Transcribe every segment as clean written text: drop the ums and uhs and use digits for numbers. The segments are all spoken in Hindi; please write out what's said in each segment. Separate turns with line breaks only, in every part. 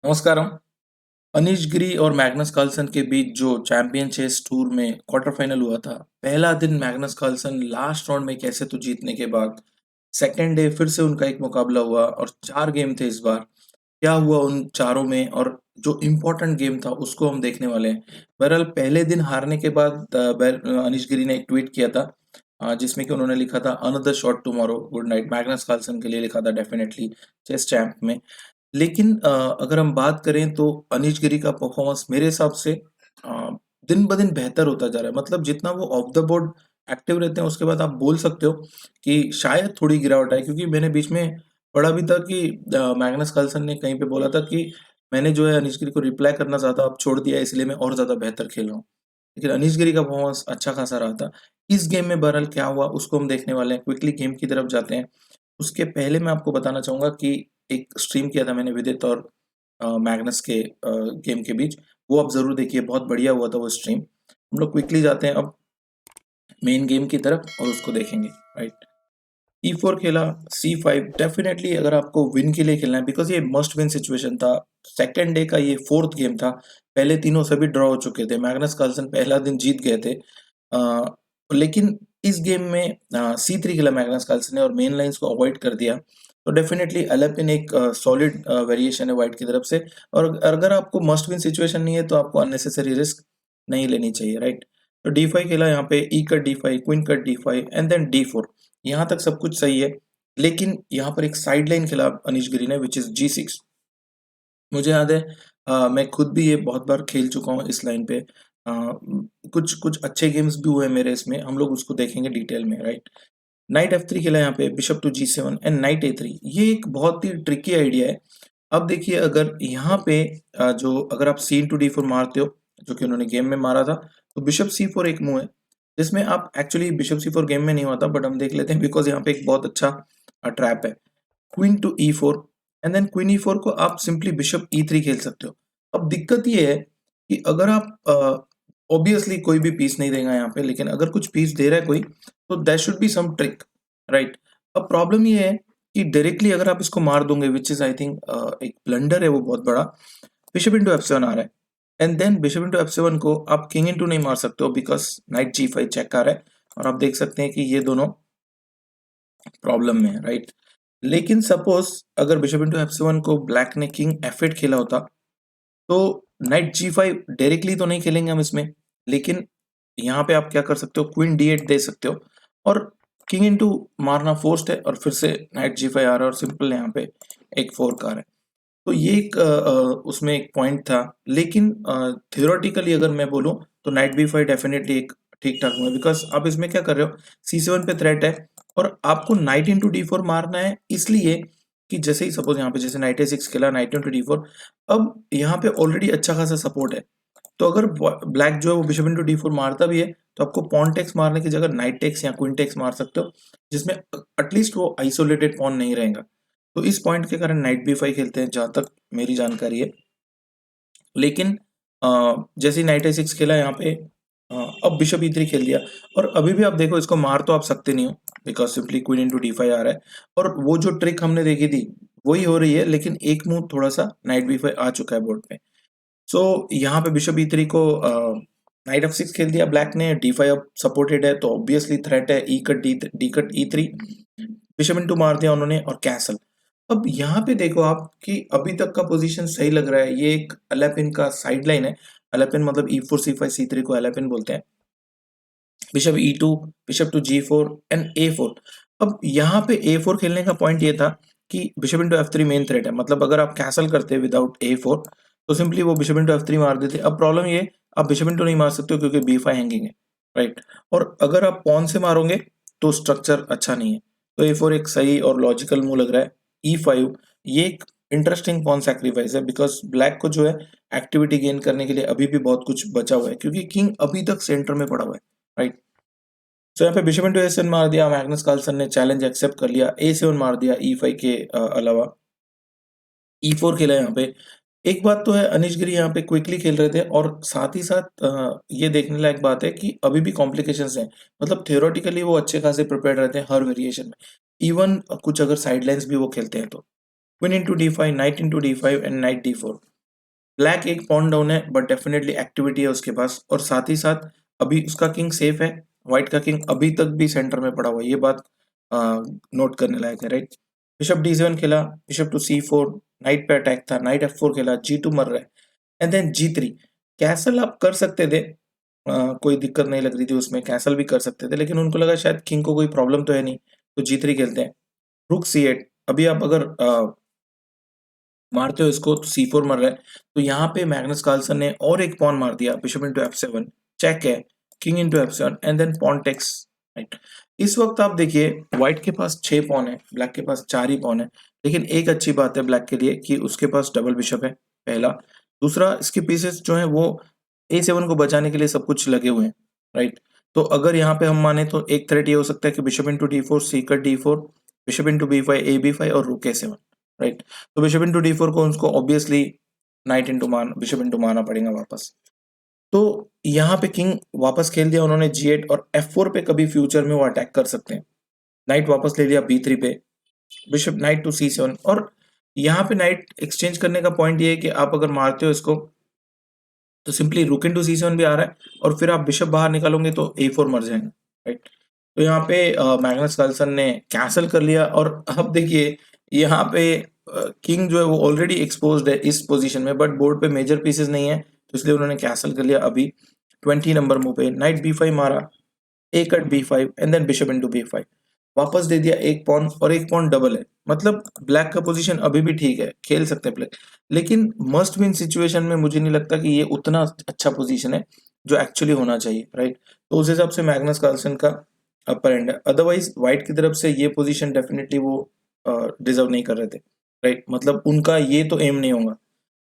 नमस्कारम। अनीश गिरी और मैग्नस कार्लसन के बीच जो चैंपियन चेस टूर में क्वार्टर फाइनल हुआ था, पहला दिन मैग्नस कार्लसन लास्ट राउंड में कैसे तो जीतने के बाद सेकेंड डे फिर से उनका एक मुकाबला हुआ और 4 गेम थे इस बार। क्या हुआ उन चारों में और जो इम्पोर्टेंट गेम था उसको हम देखने वाले हैं। बहरहाल पहले दिन हारने के बाद अनीश गिरी ने एक ट्वीट किया था, जिसमें कि उन्होंने लिखा था another shot tomorrow, good night. Magnus Carlsen के लिए लिखा था डेफिनेटली चेस चैंप में। लेकिन अगर हम बात करें तो अनीश गिरी का परफॉर्मेंस मेरे हिसाब से दिन ब दिन बेहतर होता जा रहा है। मतलब जितना वो ऑफ द बोर्ड एक्टिव रहते हैं उसके बाद आप बोल सकते हो कि शायद थोड़ी गिरावट आई, क्योंकि मैंने बीच में पढ़ा भी था कि मैग्नस कार्लसन ने कहीं पे बोला था कि मैंने जो है अनीश गिरी को रिप्लाई करना चाहता, अब छोड़ दिया, इसलिए मैं और ज़्यादा बेहतर खेल रहा हूँ। लेकिन अनीश गिरी का परफॉर्मेंस अच्छा खासा रहा था। इस गेम में बहरहाल क्या हुआ उसको हम देखने वाले हैं। क्विकली गेम की तरफ जाते हैं। उसके पहले मैं आपको बताना चाहूँगा कि एक स्ट्रीम किया था मैंने विदित और मैग्नस के गेम के बीच। वो आप ज़रूर देखिए, बहुत बढ़िया हुआ था वो स्ट्रीम। हम लोग क्विकली जाते हैं अब मेन गेम की तरफ और उसको देखेंगे, राइट। E4 खेला, C5 डेफिनेटली अगर आपको विन के लिए खेलना है, बिकॉज़ ये मस्ट विन सिचुएशन था। सेकंड डे का ये 4th गेम था। पहले तीनों सभी ड्रॉ हो चुके थे। मैग्नस कार्लसन पहला दिन जीत गए थे। लेकिन इस गेम में C3 खेला मैग्नस कार्लसन ने और मेन लाइन्स को अवॉइड कर दिया। तो डेफिनेटली एलेपिन एक सॉलिड वेरिएशन है व्हाइट की तरफ से। और अगर आपको मस्ट विन सिचुएशन नहीं है तो आपको अननेसेसरी रिस्क नहीं लेनी चाहिए, राइट। तो D5 खेला, यहाँ पे E cut D5, queen cut D5 and then D4। यहाँ तक सब कुछ सही है। लेकिन यहाँ पर एक साइड लाइन खेला अनीश गिरी ने, विच इज G6। मुझे याद है, मैं खुद भी ये बहुत बार खेल चुका हूँ इस लाइन पे। कुछ कुछ अच्छे गेम्स भी हुए मेरे इसमें, हम लोग उसको देखेंगे डिटेल में, राइट। नाइट F3 खेला यहाँ पे, bishop to G7 and night A3। ये एक बहुत ही ट्रिकी आइडिया है। अब देखिए, अगर यहाँ पे जो अगर आप C इंटू D4 मारते हो, जो कि उन्होंने गेम में मारा था, तो बिशप C4 एक मूव है, जिसमें आप एक्चुअली बिशप C4 गेम में नहीं हुआ था, बट हम देख लेते हैं बिकॉज यहाँ पे एक बहुत अच्छा ट्रैप है। Queen to E4 and then queen E4 को आप सिंपली बिशप E3 खेल सकते हो। अब दिक्कत ये है कि अगर आप ऑब्वियसली कोई भी पीस नहीं देगा यहाँ पे, लेकिन अगर कुछ पीस दे रहा है कोई, तो there should be some trick, right. अब प्रॉब्लम ये है कि डायरेक्टली अगर आप इसको मार दोगे, विच इज आई थिंक एक ब्लंडर है वो बहुत बड़ा। बिशप इंटू F7 आ रहा है and then bishop into F7 को आप किंग इंटू नहीं मार सकते हो, बिकॉज नाइट G5 चेक आ रहा है और आप देख सकते हैं कि ये दोनों प्रॉब्लम में है, राइट। लेकिन सपोज अगर बिशप इंटू F7 को ब्लैक ने किंग F8 खेला होता, तो नाइट G5 डायरेक्टली तो नहीं खेलेंगे हम इसमें, लेकिन यहाँ पे आप क्या कर सकते हो, क्वीन D8 दे सकते हो और किंग इंटू मारना फोर्स्ड है और फिर से नाइट G5 आ रहा है और सिंपल यहाँ पे एक फोर्क आ रहा है। तो ये एक उसमें एक पॉइंट था। लेकिन थियोरेटिकली अगर मैं बोलूँ तो नाइट B5 डेफिनेटली एक ठीक ठाक हुआ, बिकॉज आप इसमें क्या कर रहे हो, C7 पे थ्रेट है और आपको नाइट इंटू D4 मारना है, इसलिए कि जैसे ही सपोज यहाँ पे जैसे नाइट A6 खेला, नाइट इंटू D4, अब यहाँ पे ऑलरेडी अच्छा खासा सपोर्ट है। तो अगर ब्लैक जो है वो बिशप इंटू D4 मारता भी है, तो आपको पॉन टेक्स मारने की जगह नाइट टेक्स या क्वीन टेक्स मार सकते हो, जिसमें एटलीस्ट वो आइसोलेटेड पॉन नहीं रहेगा। तो इस पॉइंट के कारण नाइट B5 खेलते हैं, जहाँ तक मेरी जानकारी है। लेकिन जैसे ही नाइट A6 खेला यहाँ पे, अब बिशप E3 खेल दिया और अभी भी आप देखो, इसको मार तो आप सकते नहीं हो, because simply queen into D5 आ रहा है और वो जो ट्रिक हमने देखी थी वही हो रही है, लेकिन एक मूव थोड़ा सा नाइट B5 आ चुका है बोर्ड पे। सो यहाँ पे बिशप E3 को नाइट F6 खेल दिया ब्लैक ने, D5 अब सपोर्टेड है तो ऑब्वियसली थ्रेट है, E cut D cut E3, bishop into मार दिया उन्होंने और कैसल। अब यहाँ पे देखो आप कि अभी तक का पोजीशन सही लग रहा है। ये एक अलेपिन का साइड लाइन है। अलेपिन मतलब E4 C5 C3 को अलेपिन बोलते हैं। Bishop E2, bishop to G4 and A4। अब यहाँ पे A4 खेलने का पॉइंट ये था कि bishop into F3 main threat है, मतलब अगर आप कैसल करते विदाउट A4 तो सिंपली वो बिशप इंटू F3 मार देते। अब प्रॉब्लम ये, आप बिशप इंटू नहीं मार सकते हो क्योंकि B5 हैंगिंग है, राइट। और अगर आप पॉन से मारोगे तो स्ट्रक्चर अच्छा नहीं है। तो A4 एक सही और लॉजिकल मूव लग रहा है। E5 ये एक इंटरेस्टिंग पॉन सैक्रिफाइस है, बिकॉज ब्लैक को जो है एक्टिविटी गेन करने के लिए अभी भी बहुत कुछ बचा हुआ है, क्योंकि किंग अभी तक सेंटर में पड़ा हुआ है, राइट। तो यहाँ पे बिशप इंटू A7 मार दिया, मैग्नस कार्लसन ने चैलेंज एक्सेप्ट कर लिया, A7 मार दिया E5 के अलावा, E4 खेला यहाँ पे। एक बात तो है, अनीश गिरी यहाँ पे क्विकली खेल रहे थे और साथ ही साथ ये देखने लायक बात है कि अभी भी कॉम्प्लिकेशंस हैं। मतलब थियोरेटिकली वो अच्छे खासे प्रिपेयर रहते हैं हर वेरिएशन में, इवन कुछ अगर साइडलाइंस भी वो खेलते हैं तो। Queen into D5, night into D5 and night D4। Black एक पॉन डाउन है बट डेफिनेटली एक्टिविटी है उसके पास, और साथ ही साथ अभी उसका किंग सेफ है, व्हाइट का किंग अभी तक भी सेंटर में पड़ा हुआ है, ये बात नोट करने लायक है, राइट। बिशप D7 खेला, बिशप टू C4, नाइट पे अटैक था, नाइट F4 खेला, G2 मर रहा है, एंड देन G3। कैसल आप कर सकते थे, कोई दिक्कत नहीं लग रही थी उसमें, कैसल भी कर सकते थे, लेकिन उनको लगा शायद किंग को कोई प्रॉब्लम तो है नहीं, तो G3 खेलते हैं। रुक C8, अभी आप अगर मारते हो इसको तो C4 मर रहा है, तो यहाँ पे मैग्नस कार्लसन ने और एक पॉन मार दिया, बिशप इंटू F7, चेक है, king into F7 and then pawn takes, right. इस वक्त आप देखिए व्हाइट के पास 6 पॉन है, ब्लैक के पास 4 ही पॉन है, लेकिन एक अच्छी बात है ब्लैक के लिए कि उसके पास डबल बिशप है, पहला। दूसरा, इसके पीसेस जो है वो A7 को बचाने के लिए सब कुछ लगे हुए हैं, राइट। तो अगर यहाँ पे हम माने तो एक थ्रेट ये हो सकता है कि bishop into D4, C cut D4, bishop into B5, AB5 और रूक A7, राइट। तो बिशप इंटू D4 को उनको ऑब्वियसली बिशप इंटू मारना पड़ेगा वापस। तो यहाँ पे किंग वापस खेल दिया उन्होंने G8, और F4 पे कभी फ्यूचर में वो अटैक कर सकते हैं। नाइट वापस ले लिया B3 पे, बिशप नाइट टू C7, और यहाँ पे नाइट एक्सचेंज करने का पॉइंट ये है कि आप अगर मारते हो इसको तो सिंपली रुक इंटू C7 भी आ रहा है, और फिर आप बिशप बाहर निकालोगे तो A4 मर जाएगा, राइट। तो यहाँ पे मैग्नस कार्लसन ने कैंसल कर लिया, और अब देखिए यहाँ पे किंग जो है वो ऑलरेडी एक्सपोज्ड है इस पोजीशन में, बट बोर्ड पे मेजर पीसेस नहीं है, तो इसलिए उन्होंने कैंसल कर लिया। अभी 20 नंबर मूव पे नाइट B5 मारा, A cut B5 and then bishop into B5, वापस दे दिया एक पॉन, और एक पॉन डबल है, मतलब ब्लैक का पोजीशन अभी भी ठीक है, खेल सकते हैं ब्लैक, लेकिन मस्ट विन सिचुएशन में मुझे नहीं लगता कि ये उतना अच्छा पोजीशन है जो एक्चुअली होना चाहिए, राइट। तो उस हिसाब से मैग्नस कार्लसन का अपर एंड है, अदरवाइज व्हाइट की तरफ से ये पोजीशन डेफिनेटली वो डिजर्व नहीं कर रहे थे, राइट, मतलब उनका ये तो एम नहीं होगा।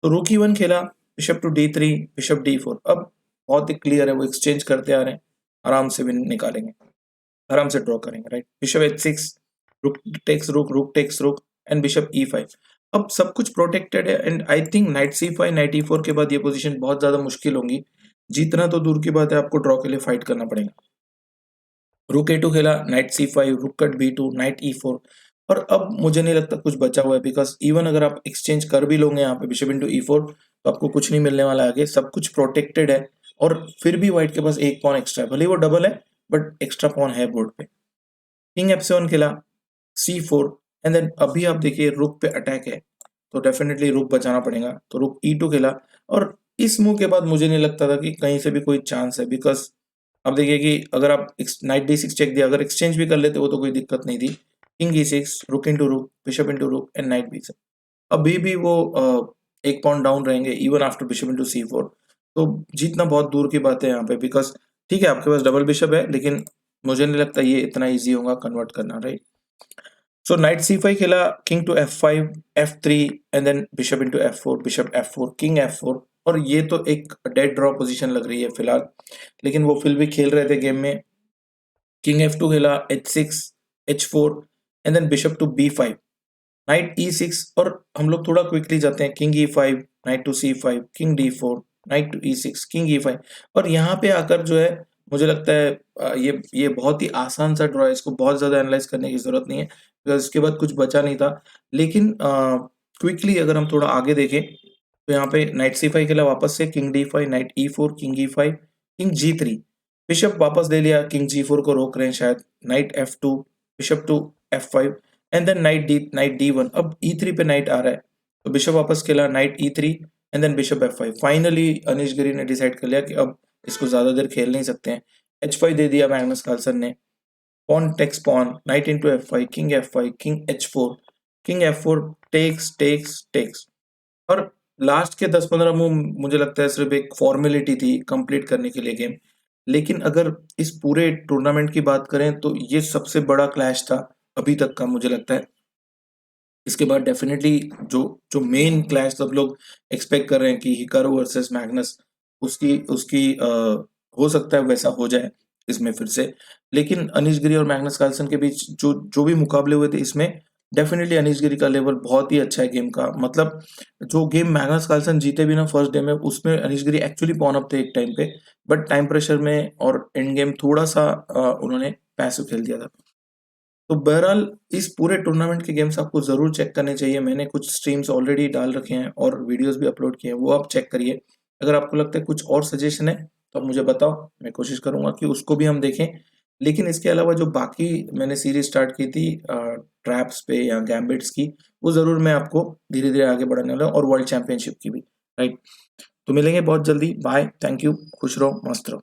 तो रूक E1 खेला, bishop to D3, bishop D4, अब बहुत ही क्लियर है, वो एक्सचेंज करते आ रहे हैं, आराम से विन निकालेंगे, आराम से ड्रॉ करेंगे, right. Bishop H6, rook takes रुक, रुक टेक्स रुक, एंड बिशप E5। अब सब कुछ प्रोटेक्टेड है, and I think night C5, night E4 के बाद ये पोजीशन बहुत ज्यादा मुश्किल होंगी, जीतना तो दूर की बात है, आपको ड्रॉ के लिए फाइट करना पड़ेगा। रुक A2 खेला, नाइट C5, रुक कट B2, नाइट E4, और अब मुझे नहीं लगता कुछ बचा हुआ है, बिकॉज इवन अगर आप एक्सचेंज कर भी लोगे यहाँ पे बिशप इंटू E4, तो आपको कुछ नहीं मिलने वाला आगे, सब कुछ प्रोटेक्टेड है, और फिर भी व्हाइट के पास एक पॉन एक्स्ट्रा है, भले ही वो डबल है बट एक्स्ट्रा पॉन है बोर्ड पे। किंग F7 खेला, C4, एंड देन अभी आप देखिए रुक पे अटैक है, तो डेफिनेटली रुक बचाना पड़ेगा, तो रुक E2 खेला, और इस मूव के बाद मुझे नहीं लगता था कि कहीं से भी कोई चांस है, बिकॉज अब देखिए कि अगर आप नाइट D6 चेक दिया, अगर एक्सचेंज भी कर लेते वो तो कोई दिक्कत नहीं थी। किंग E6, रुक इंटू रुक, बिशप इंटू रुक एंड नाइट B7, अभी भी वो एक पॉइंट डाउन रहेंगे even after bishop into C4, तो जीतना बहुत दूर की बात है यहाँ पे, बिकॉज ठीक है आपके पास डबल बिशप है, लेकिन मुझे नहीं लगता ये इतना ईजी होगा कन्वर्ट करना, राइट। सो नाइट C5 खेला, king to F5, F3, and then bishop into F4, bishop F4, king F4, और ये तो एक डेड ड्रॉ पोजीशन लग रही है फिलहाल, लेकिन वो फिर भी खेल रहे थे गेम में। किंग F2 खेला, H6, H4, and then bishop to B5, knight E6, और हम लोग थोड़ा क्विकली जाते हैं, king E5, knight to C5, king D4, knight to E6, king E5, और यहाँ पे आकर जो है मुझे लगता है ये बहुत ही आसान सा ड्रॉ है, इसको बहुत ज्यादा एनालाइज करने की जरूरत नहीं है, बिकॉज इसके बाद कुछ बचा नहीं था। लेकिन क्विकली अगर हम थोड़ा आगे देखें तो यहाँ पे नाइट C5 खेला वापस से, king D5, night E4, king E5, king G3, bishop वापस ले लिया, किंग G4 को रोक रहे हैं शायद, knight F2, bishop to F5, and then knight D1, अब E3 पे नाइट आ रहा है, तो बिशप वापस खेला, knight E3, and then bishop F5, finally Anish Giri ने डिसाइड कर लिया कि अब इसको ज्यादा देर खेल नहीं सकते हैं, H5 दे दिया मैग्नस कार्लसन ने, pawn takes pawn, knight into F5, king F5, king H4, king F4, takes takes takes, और लास्ट के 10-15 मूव मुझे लगता है सिर्फ एक फॉर्मेलिटी थी कंप्लीट करने के लिए गेम, लेकिन अगर इस पूरे टूर्नामेंट की बात करें तो ये सबसे बड़ा क्लैश था अभी तक का, मुझे लगता है। इसके बाद डेफिनेटली जो जो मेन क्लैश सब लोग एक्सपेक्ट कर रहे हैं कि हिकारू वर्सेस मैग्नस, उसकी उसकी हो सकता है वैसा हो जाए इसमें फिर से, लेकिन अनिश गिरी और मैग्नस कार्लसन के बीच जो जो भी मुकाबले हुए थे इसमें डेफिनेटली अनिश गिरी का लेवल बहुत ही अच्छा है गेम का, मतलब जो गेम मैग्नस कार्लसन जीते भी ना फर्स्ट डे में, उसमें अनिश गिरी एक्चुअली पॉन अप थे एक टाइम पे, बट टाइम प्रेशर में और एंड गेम थोड़ा सा उन्होंने पैसिव खेल दिया था। तो बहरहाल इस पूरे टूर्नामेंट के गेम्स आपको ज़रूर चेक करने चाहिए। मैंने कुछ स्ट्रीम्स ऑलरेडी डाल रखे हैं और वीडियोस भी अपलोड किए हैं, वो आप चेक करिए। अगर आपको लगता है कुछ और सजेशन है तो आप मुझे बताओ, मैं कोशिश करूँगा कि उसको भी हम देखें। लेकिन इसके अलावा जो बाकी मैंने सीरीज स्टार्ट की थी ट्रैप्स पे या गैम्बिट्स की, वो ज़रूर मैं आपको धीरे-धीरे आगे बढ़ाने वाला हूँ, और वर्ल्ड चैंपियनशिप की भी, राइट? तो मिलेंगे बहुत जल्दी। बाय, थैंक यू, खुश रहो, मस्त रहो।